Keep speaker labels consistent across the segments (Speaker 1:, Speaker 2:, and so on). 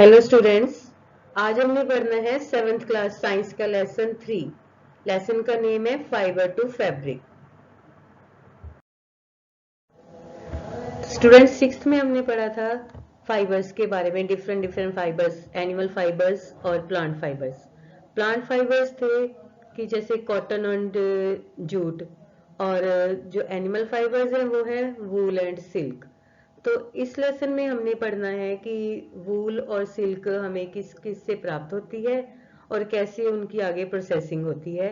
Speaker 1: Hello students, आज हमने पढ़ना है 7th क्लास साइंस का लेसन 3। लेसन का नेम है fibre to fabric. Students 6th में हमने पढ़ा था फाइबर्स के बारे में, different different fibres, animal fibres और प्लांट फाइबर्स। प्लांट फाइबर्स थे कि जैसे कॉटन एंड जूट, और जो एनिमल फाइबर्स हैं वो है वूल एंड सिल्क। तो इस लेसन में हमने पढ़ना है कि वूल और सिल्क हमें किस किस से प्राप्त होती है और कैसे उनकी आगे प्रोसेसिंग होती है।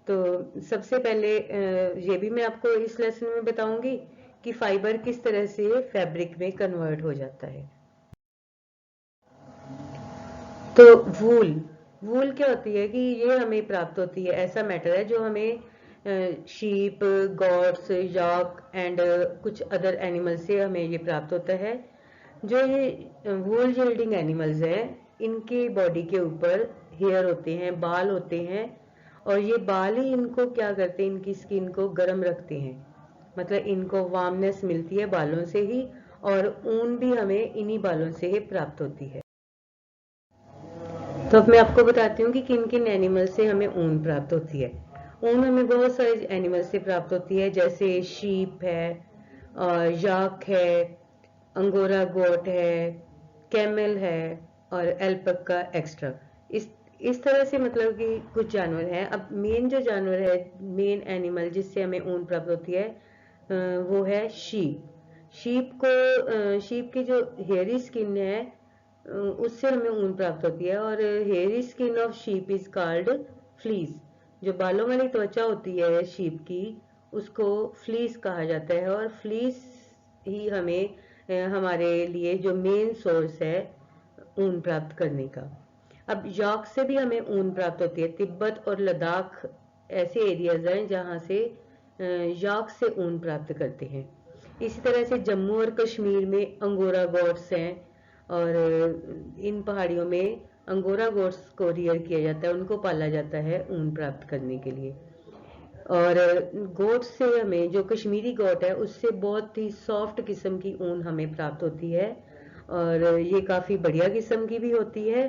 Speaker 1: तो सबसे पहले ये भी मैं आपको इस लेसन में बताऊंगी कि फाइबर किस तरह से फैब्रिक में कन्वर्ट हो जाता है। तो वूल वूल क्या होती है कि ये हमें प्राप्त होती है, ऐसा मैटर है जो हमें शीप, गॉट्स, यॉक एंड कुछ अदर एनिमल से हमें ये प्राप्त होता है। जो ये वूल यील्डिंग एनिमल्स हैं, इनके बॉडी के ऊपर हेयर होते हैं, बाल होते हैं, और ये बाल ही इनको क्या करते हैं, इनकी स्किन को गर्म रखते हैं। मतलब इनको वार्मनेस मिलती है बालों से ही, और ऊन भी हमें इन्हीं बालों से ही प्राप्त होती है। तो अब मैं आपको बताती हूँ कि किन किन एनिमल से हमें ऊन प्राप्त होती है। ऊन हमें बहुत सारे एनिमल से प्राप्त होती है, जैसे शीप है, और याक है, अंगोरा गोट है, कैमल है, और एल्पका एक्स्ट्रा। इस तरह से मतलब कि कुछ जानवर हैं। अब मेन जो जानवर है, मेन एनिमल जिससे हमें ऊन प्राप्त होती है, वो है शीप। शीप की जो हेयरी स्किन है, उससे हमें ऊन प्राप्त होती है। और hairy skin of sheep is called fleece. जो बालों वाली त्वचा होती है शीप की, उसको फ्लीस कहा जाता है, और फ्लीस ही हमें हमारे लिए जो मेन सोर्स है ऊन प्राप्त करने का। अब यॉक से भी हमें ऊन प्राप्त होती है। तिब्बत और लद्दाख ऐसे एरियाज हैं जहाँ से यॉक से ऊन प्राप्त करते हैं। इसी तरह से जम्मू और कश्मीर में अंगोरा गोट्स हैं, और इन पहाड़ियों में अंगोरा गोट्स को रियर किया जाता है, उनको पाला जाता है ऊन प्राप्त करने के लिए। और गोट से हमें, जो कश्मीरी गोट है, उससे बहुत ही सॉफ्ट किस्म की ऊन हमें प्राप्त होती है, और ये काफ़ी बढ़िया किस्म की भी होती है,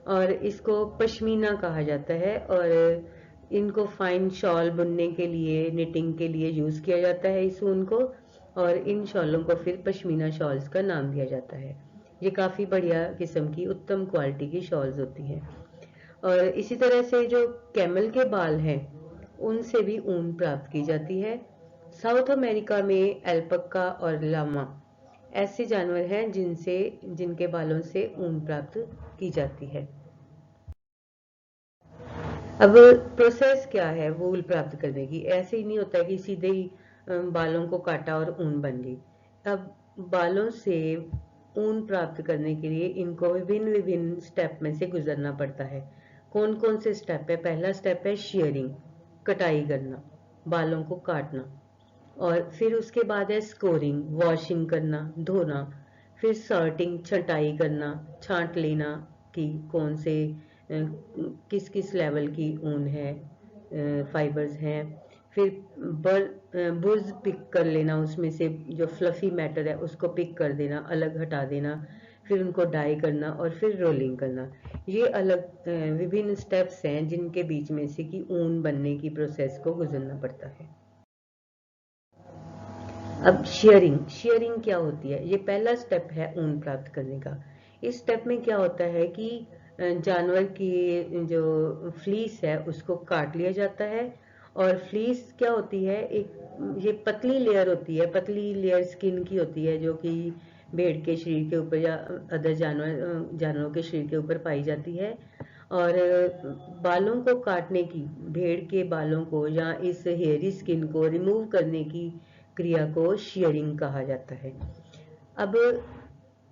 Speaker 1: और इसको पश्मीना कहा जाता है। और इनको फाइन शॉल बुनने के लिए, निटिंग के लिए यूज़ किया जाता है इस ऊन को, और इन शॉलों को फिर पश्मीना शॉल्स का नाम दिया जाता है। ये काफ़ी बढ़िया किस्म की उत्तम क्वालिटी की शॉल्स होती हैं। और इसी तरह से जो कैमल के बाल हैं, उनसे भी ऊन प्राप्त की जाती है। साउथ अमेरिका में एल्पका और लामा ऐसे जानवर हैं जिनके बालों से ऊन प्राप्त की जाती है। अब प्रोसेस क्या है वूल प्राप्त करने की? ऐसे ही नहीं होता है कि सीधे ही बालों को काटा और ऊन बन गई। अब बालों से ऊन प्राप्त करने के लिए इनको विभिन्न विभिन्न स्टेप में से गुजरना पड़ता है। कौन कौन से स्टेप है? पहला स्टेप है शेयरिंग, कटाई करना, बालों को काटना। और फिर उसके बाद है स्कोरिंग, वॉशिंग करना, धोना। फिर सॉर्टिंग, छटाई करना, छांट लेना कि कौन से किस किस लेवल की ऊन है, फाइबर्स हैं। फिर बुर्ज पिक कर लेना, उसमें से जो फ्लफी मैटर है उसको पिक कर देना, अलग हटा देना। फिर उनको डाई करना और फिर रोलिंग करना। ये अलग विभिन्न स्टेप्स हैं जिनके बीच में से कि ऊन बनने की प्रोसेस को गुजरना पड़ता है। अब शेयरिंग क्या होती है? ये पहला स्टेप है ऊन प्राप्त करने का। इस स्टेप में क्या होता है कि जानवर की जो फ्लीस है उसको काट लिया जाता है। और फ्लीस क्या होती है? एक ये पतली लेयर होती है, पतली लेयर स्किन की होती है, जो कि भेड़ के शरीर के ऊपर या अदर जानवरों के शरीर के ऊपर पाई जाती है। और बालों को काटने की, भेड़ के बालों को या इस हेयरी स्किन को रिमूव करने की क्रिया को शेयरिंग कहा जाता है। अब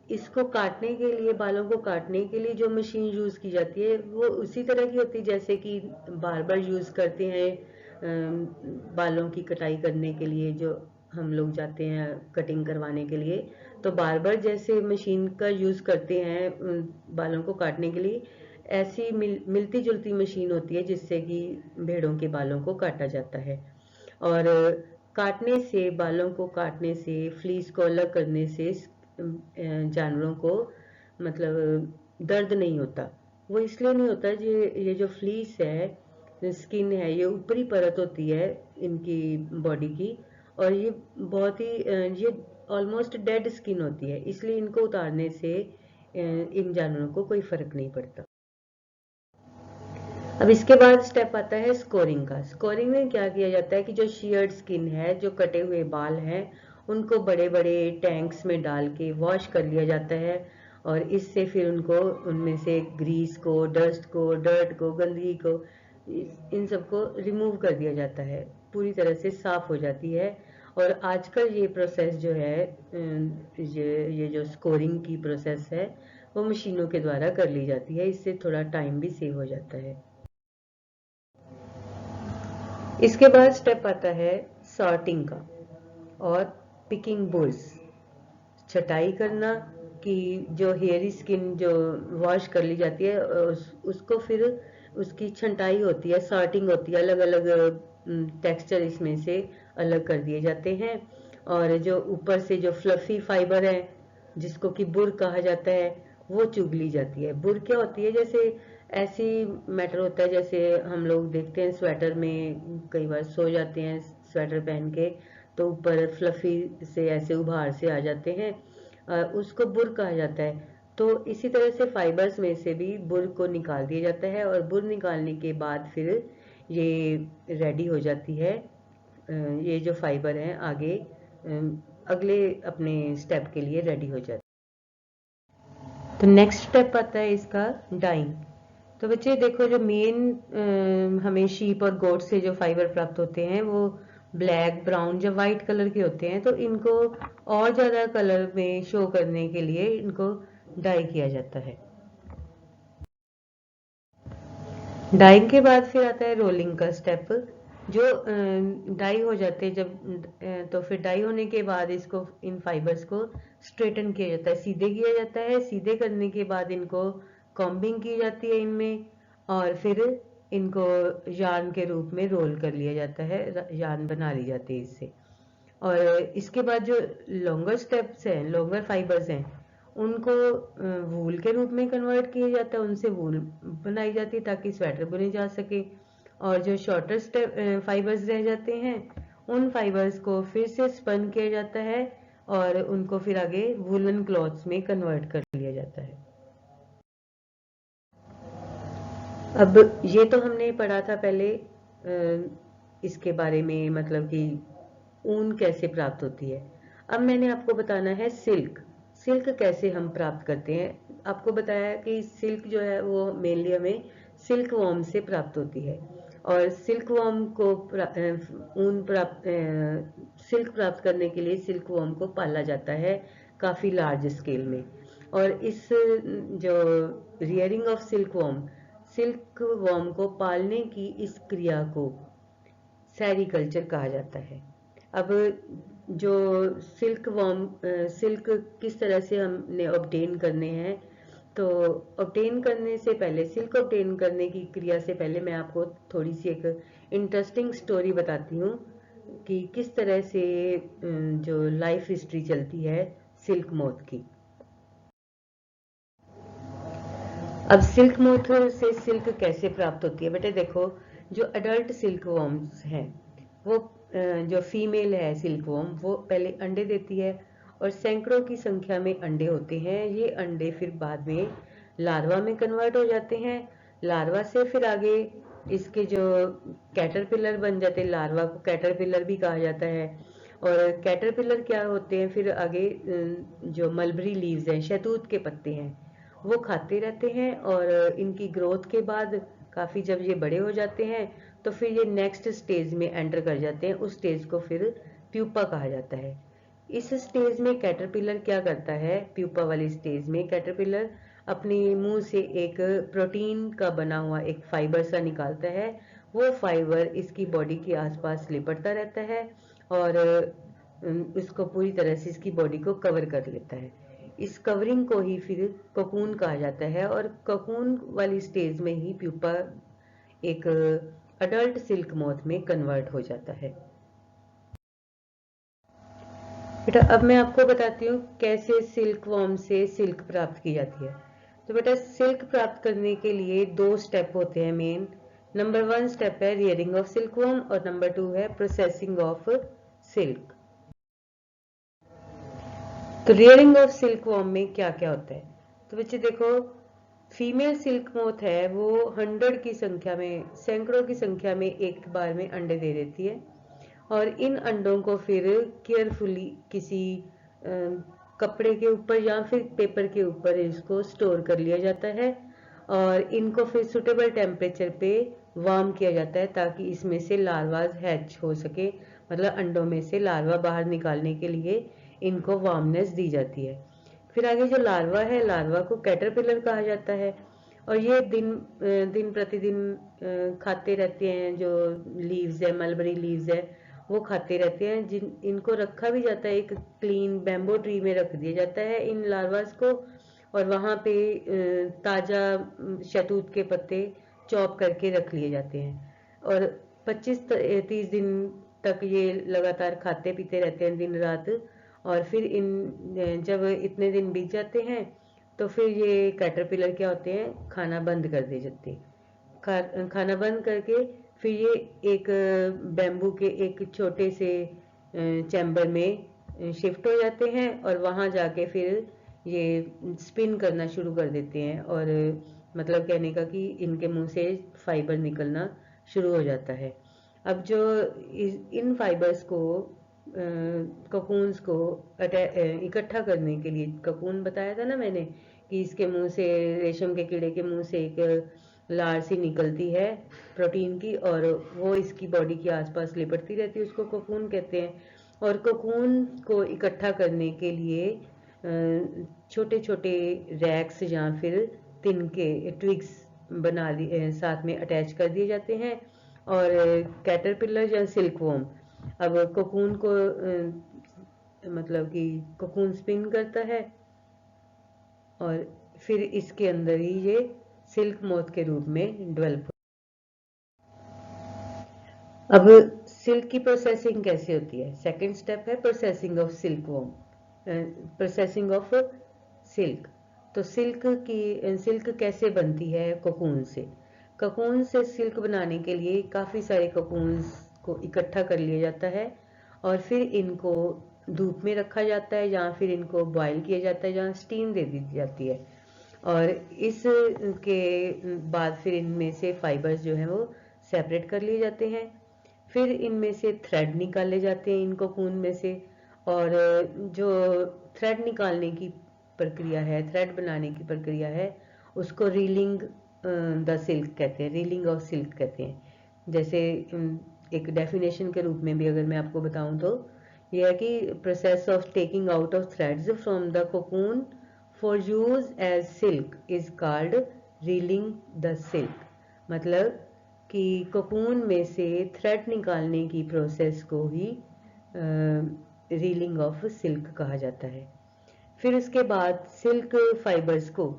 Speaker 1: इसको काटने के लिए, बालों को काटने के लिए जो मशीन यूज की जाती है वो उसी तरह की होती है जैसे कि बार्बर यूज करते हैं बालों की कटाई करने के लिए। जो हम लोग जाते हैं कटिंग करवाने के लिए, तो बार्बर जैसे मशीन का यूज करते हैं बालों को काटने के लिए, ऐसी मिलती जुलती मशीन होती है जिससे कि भेड़ों के बालों को काटा जाता है। और काटने से, बालों को काटने से, फ्लीस को अलग करने से जानवरों को, मतलब दर्द नहीं होता। वो इसलिए नहीं होता, ये जो फ्लीस है, स्किन है, ये ऊपरी परत होती है इनकी बॉडी की, और ये बहुत ही ये ऑलमोस्ट डेड स्किन होती है, इसलिए इनको उतारने से इन जानवरों को कोई फर्क नहीं पड़ता। अब इसके बाद स्टेप आता है स्कोरिंग का। स्कोरिंग में क्या किया जाता है कि जो शियर्ड स्किन है, जो कटे हुए बाल हैं, उनको बड़े बड़े टैंक्स में डाल के वॉश कर लिया जाता है, और इससे फिर उनको उनमें से ग्रीस को, डस्ट को, डर्ट को, गंदगी को, इन सबको रिमूव कर दिया जाता है, पूरी तरह से साफ हो जाती है। और आजकल ये प्रोसेस जो है, ये जो स्कोरिंग की प्रोसेस है, वो मशीनों के द्वारा कर ली जाती है, इससे थोड़ा टाइम भी सेव हो जाता है। इसके बाद स्टेप आता है सॉर्टिंग का और पिकिंग बुल्स, छटाई करना, कि जो हेयरी स्किन जो वॉश कर ली जाती है, उसको फिर उसकी छंटाई होती है, सॉर्टिंग होती है, अलग अलग टेक्सचर इसमें से अलग कर दिए जाते हैं। और जो ऊपर से जो फ्लफी फाइबर है, जिसको कि बुर कहा जाता है, वो चुग ली जाती है। बुर क्या होती है, जैसे ऐसी मैटर होता है, जैसे हम लोग देखते हैं स्वेटर में कई बार सो जाते हैं स्वेटर पहन के, तो ऊपर फ्लफी से ऐसे उभार से आ जाते हैं, उसको बुर कहा जाता है। तो इसी तरह से फाइबर्स में से भी बुर को निकाल दिया जाता है, और बुर निकालने के बाद फिर ये रेडी हो जाती है, ये जो फाइबर हैं आगे अगले अपने स्टेप के लिए रेडी हो जाती है। तो नेक्स्ट स्टेप आता है इसका डाइंग। तो बच्चे देखो, जो मेन हमें शीप और गोट से जो फाइबर प्राप्त होते हैं, वो ब्लैक, ब्राउन या वाइट कलर के होते हैं। तो इनको और ज्यादा कलर में शो करने के लिए इनको डाई किया जाता है। डाइंग के बाद फिर आता है रोलिंग का स्टेप। जो डाई हो जाते हैं जब, तो फिर डाई होने के बाद इसको, इन फाइबर्स को स्ट्रेटन किया जाता है, सीधे किया जाता है। सीधे करने के बाद इनको कॉम्बिंग की जाती है इनमें, और फिर इनको यार्न के रूप में रोल कर लिया जाता है, यार्न बना ली जाती है इससे। और इसके बाद जो लॉन्गर स्टेप्स हैं, लॉन्गर फाइबर्स हैं, उनको वूल के रूप में कन्वर्ट किया जाता है, उनसे वूल बनाई जाती है ताकि स्वेटर बुने जा सके। और जो शॉर्टर स्टेप फाइबर्स रह जाते हैं, उन फाइबर्स को फिर से स्पन किया जाता है, और उनको फिर आगे वूलन क्लॉथ्स में कन्वर्ट कर लिया जाता है। अब ये तो हमने पढ़ा था पहले, इसके बारे में, मतलब कि ऊन कैसे प्राप्त होती है। अब मैंने आपको बताना है सिल्क। सिल्क कैसे हम प्राप्त करते हैं। आपको बताया कि सिल्क जो है वो मेनली हमें सिल्क वॉर्म से प्राप्त होती है, और सिल्क वॉर्म को ऊन प्राप्त सिल्क प्राप्त करने के लिए सिल्क वॉर्म को पाला जाता है काफ़ी लार्ज स्केल में। और इस जो रियरिंग ऑफ सिल्क वॉर्म को पालने की इस क्रिया को सेरीकल्चर कहा जाता है। अब जो सिल्क किस तरह से हमने ऑब्टेन करने हैं, तो ऑब्टेन करने से पहले, सिल्क ऑब्टेन करने की क्रिया से पहले, मैं आपको थोड़ी सी एक इंटरेस्टिंग स्टोरी बताती हूँ कि किस तरह से जो लाइफ हिस्ट्री चलती है सिल्क मोथ की। अब सिल्क मोथ से सिल्क कैसे प्राप्त होती है। बेटे देखो, जो अडल्ट सिल्क वॉर्म्स हैं, वो जो फीमेल है सिल्क वॉर्म, वो पहले अंडे देती है, और सैकड़ों की संख्या में अंडे होते हैं। ये अंडे फिर बाद में लार्वा में कन्वर्ट हो जाते हैं। लार्वा से फिर आगे इसके जो कैटरपिलर बन जाते हैं, लार्वा को कैटरपिलर भी कहा जाता है। और कैटरपिलर क्या होते हैं, फिर आगे जो मलबरी लीव्स हैं, शहतूत के पत्ते हैं, वो खाते रहते हैं। और इनकी ग्रोथ के बाद काफ़ी जब ये बड़े हो जाते हैं, तो फिर ये नेक्स्ट स्टेज में एंटर कर जाते हैं। उस स्टेज को फिर प्यूपा कहा जाता है। इस स्टेज में कैटरपिलर क्या करता है, प्यूपा वाली स्टेज में कैटरपिलर अपने मुंह से एक प्रोटीन का बना हुआ एक फाइबर सा निकालता है। वो फाइबर इसकी बॉडी के आसपास लिपटता रहता है, और इसको पूरी तरह से इसकी बॉडी को कवर कर लेता है। इस कवरिंग को ही फिर कोकून कहा जाता है, और कोकून वाली स्टेज में ही प्यूपा एक अडल्ट सिल्क मोथ में कन्वर्ट हो जाता है। बेटा अब मैं आपको बताती हूँ कैसे सिल्क वॉर्म से सिल्क प्राप्त की जाती है। तो बेटा सिल्क प्राप्त करने के लिए 2 स्टेप होते हैं मेन। नंबर 1 स्टेप है रियरिंग ऑफ सिल्कवर्म और नंबर 2 है प्रोसेसिंग ऑफ सिल्क। तो रियरिंग ऑफ सिल्कवर्म में क्या क्या होता है? तो बच्चे देखो, फीमेल सिल्क मोथ है वो 100 की संख्या में, सैकड़ों की संख्या में एक बार में अंडे दे देती है और इन अंडों को फिर केयरफुली किसी कपड़े के ऊपर या फिर पेपर के ऊपर इसको स्टोर कर लिया जाता है और इनको फिर सुटेबल टेम्परेचर पे वार्म किया जाता है ताकि इसमें से लार्वाज हैच हो सके। मतलब अंडों में से लार्वा बाहर निकालने के लिए इनको वार्मनेस दी जाती है। फिर आगे जो लार्वा है, लार्वा को कैटरपिलर कहा जाता है और ये दिन प्रतिदिन खाते रहते हैं। जो लीव्स है, मलबरी लीव्स है, वो खाते रहते हैं। इनको रखा भी जाता है, एक क्लीन बैम्बो ट्री में रख दिया जाता है इन लार्वास को और वहाँ पे ताज़ा शहतूत के पत्ते चॉप करके रख लिए जाते हैं और 25-30 दिन तक ये लगातार खाते पीते रहते हैं दिन रात। और फिर जब इतने दिन बीत जाते हैं तो फिर ये कैटरपिलर क्या होते हैं, खाना बंद कर दे जाते हैं। खाना बंद करके फिर ये एक बैम्बू के एक छोटे से चैम्बर में शिफ्ट हो जाते हैं और वहाँ जाके फिर ये स्पिन करना शुरू कर देते हैं और मतलब कहने का कि इनके मुंह से फाइबर निकलना शुरू हो जाता है। अब जो इन फाइबर्स को ककून्स को इकट्ठा करने के लिए, ककून बताया था ना मैंने कि इसके मुंह से, रेशम के कीड़े के मुंह से एक लार सी निकलती है प्रोटीन की और वो इसकी बॉडी के आसपास लिपटती रहती है, उसको कोकून कहते हैं। और कोकून को इकट्ठा करने के लिए छोटे छोटे रैक्स या फिर तिनके ट्विग्स साथ में अटैच कर दिए जाते हैं और कैटरपिलर या सिल्कवॉर्म अब कोकून को मतलब कि कोकून स्पिन करता है और फिर इसके अंदर ही ये सिल्क मोथ के रूप में डेवलप। अब सिल्क की प्रोसेसिंग कैसे होती है? सेकंड स्टेप है processing of silkworm, processing of silk. तो सिल्क कैसे बनती है? कोकून से। कोकून से सिल्क बनाने के लिए काफ़ी सारे कोकून्स को इकट्ठा कर लिया जाता है और फिर इनको धूप में रखा जाता है या फिर इनको बॉयल किया जाता है, जहाँ स्टीम दे दी जाती है और इसके बाद फिर इनमें से फाइबर्स जो हैं वो सेपरेट कर लिए जाते हैं। फिर इनमें से थ्रेड निकाले जाते हैं इन कोकून में से और जो थ्रेड निकालने की प्रक्रिया है, थ्रेड बनाने की प्रक्रिया है, उसको रीलिंग द सिल्क कहते हैं, रीलिंग ऑफ सिल्क कहते हैं। जैसे एक डेफिनेशन के रूप में भी अगर मैं आपको बताऊं तो यह है कि process of taking out of threads from the cocoon for use as silk is called reeling the silk. मतलब कि कोकून में से थ्रेड निकालने की प्रोसेस को ही रीलिंग ऑफ सिल्क कहा जाता है। फिर उसके बाद सिल्क फाइबर्स को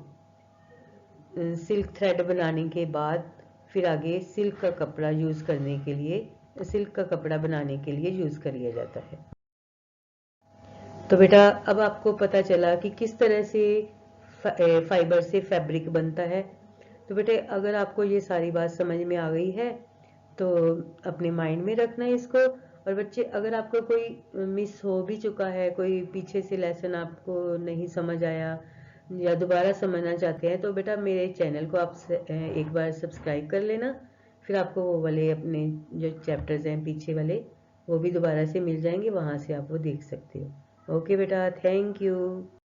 Speaker 1: सिल्क थ्रेड बनाने के बाद फिर आगे सिल्क का कपड़ा यूज़ करने के लिए, सिल्क का कपड़ा बनाने के लिए यूज़ कर लिया जाता है। तो बेटा अब आपको पता चला कि किस तरह से फाइबर से फैब्रिक बनता है। तो बेटे अगर आपको ये सारी बात समझ में आ गई है तो अपने माइंड में रखना है इसको। और बच्चे अगर आपको कोई मिस हो भी चुका है, कोई पीछे से लेसन आपको नहीं समझ आया या दोबारा समझना चाहते हैं तो बेटा मेरे चैनल को आप एक बार सब्सक्राइब कर लेना, फिर आपको वो वाले अपने जो चैप्टर्स हैं पीछे वाले वो भी दोबारा से मिल जाएंगे, वहाँ से आप वो देख सकते हो। ओके बेटा, थैंक यू।